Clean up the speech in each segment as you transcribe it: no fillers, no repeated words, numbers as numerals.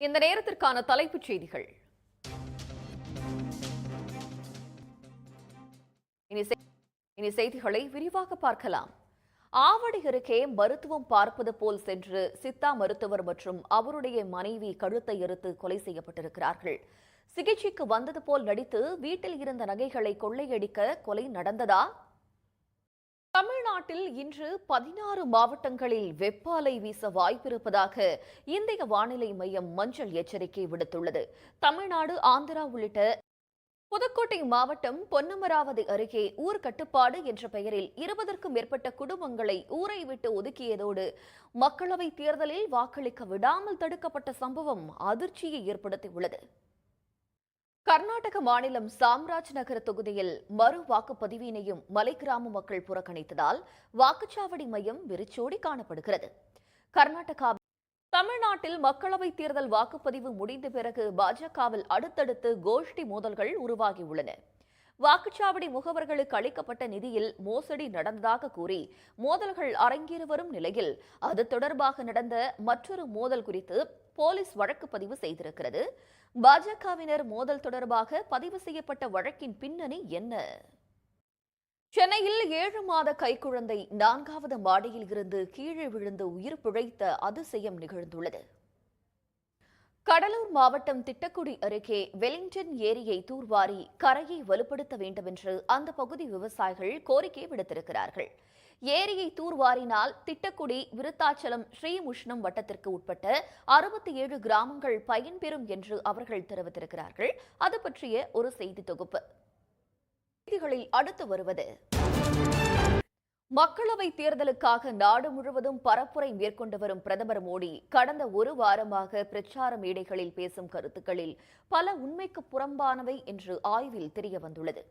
இந்த நேரத்திற்கான தலைப்புச் செய்திகள். இனி செய்திகளை விரிவாக பார்க்கலாம். ஆவடி அருகே மருத்துவம் பார்ப்பது போல் சென்று சித்தா மருத்துவர் மற்றும் அவருடைய மனைவி கழுத்தை அறுத்து கொலை செய்யப்பட்டிருக்கிறார்கள். சிகிச்சைக்கு வந்தது போல் நடித்து வீட்டில் இருந்த நகைகளை கொள்ளையடிக்க கொலை நடந்ததா? தமிழ்நாட்டில் இன்று 16 மாவட்டங்களில் வெப்ப அலை வீச வாய்ப்பிருப்பதாக இந்திய வானிலை மையம் மஞ்சள் எச்சரிக்கை விடுத்துள்ளது. தமிழ்நாடு, ஆந்திரா உள்ளிட்ட புதுக்கோட்டை மாவட்டம் பொன்னமராவதி அருகே ஊர் கட்டுப்பாடு என்ற பெயரில் 20க்கும் மேற்பட்ட குடும்பங்களை ஊரை விட்டு ஒதுக்கியதோடு மக்களவைத் தேர்தலில் வாக்களிக்க விடாமல் தடுக்கப்பட்ட சம்பவம் அதிர்ச்சியை ஏற்படுத்தியுள்ளது. கர்நாடக மாநிலம் சாம்ராஜ் நகர் தொகுதியில் மறு வாக்குப்பதிவினையும் மலை கிராம மக்கள் புறக்கணித்ததால் வாக்குச்சாவடி மையம் வெறிச்சோடி காணப்படுகிறது. தமிழ்நாட்டில் மக்களவைத் தேர்தல் வாக்குப்பதிவு முடிந்த பிறகு பாஜகவில் அடுத்தடுத்து கோஷ்டி மோதல்கள் உருவாகியுள்ளன. வாக்குச்சாவடி முகவர்களுக்கு அளிக்கப்பட்ட நிதியில் மோசடி நடந்ததாக கூறி மோதல்கள் அரங்கேறி வரும் நிலையில் அது தொடர்பாக நடந்த மற்றொரு மோதல் குறித்து போலீஸ் வழக்கு பதிவு செய்திருக்கிறது. பாஜகவினர் மோதல் தொடர்பாக பதிவு செய்யப்பட்ட வழக்கின் பின்னணி என்ன? சென்னையில் 7 மாத கைக்குழந்தை 4வது மாடியில் இருந்து கீழே விழுந்து உயிர் பிழைத்த அதிசயம் நிகழ்ந்துள்ளது. கடலூர் மாவட்டம் திட்டக்குடி அருகே வெலிங்டன் ஏரியை தூர்வாரி கரையை வலுப்படுத்த வேண்டும் என்று அந்த பகுதி விவசாயிகள் கோரிக்கை விடுத்திருக்கிறார்கள். ஏரியை தூர்வாரினால் திட்டக்குடி, விருத்தாச்சலம், ஸ்ரீமுஷ்ணம் வட்டத்திற்கு உட்பட்ட 67 கிராமங்கள் பயன்பெறும் என்று அவர்கள் தெரிவித்திருக்கிறார்கள். அது பற்றிய ஒரு செய்தி தொகுப்பு. செய்திகளில் அடுத்து வருவது: மக்களவைத் தேர்தலுக்காக நாடு முழுவதும் பரப்புரை மேற்கொண்டு வரும் பிரதமர் மோடி கடந்த ஒரு வாரமாக பிரச்சார மேடைகளில் பேசும் கருத்துக்களில் பல உண்மைக்கு புறம்பானவை என்று ஆய்வில் தெரியவந்துள்ளது.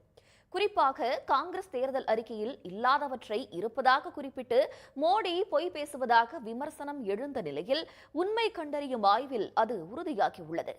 குறிப்பாக காங்கிரஸ் தேர்தல் அறிக்கையில் இல்லாதவற்றை இருப்பதாக குறிப்பிட்டு மோடி பொய் பேசுவதாக விமர்சனம் எழுந்த நிலையில் உண்மை கண்டறியும் ஆய்வில் அது உறுதியாகியுள்ளது.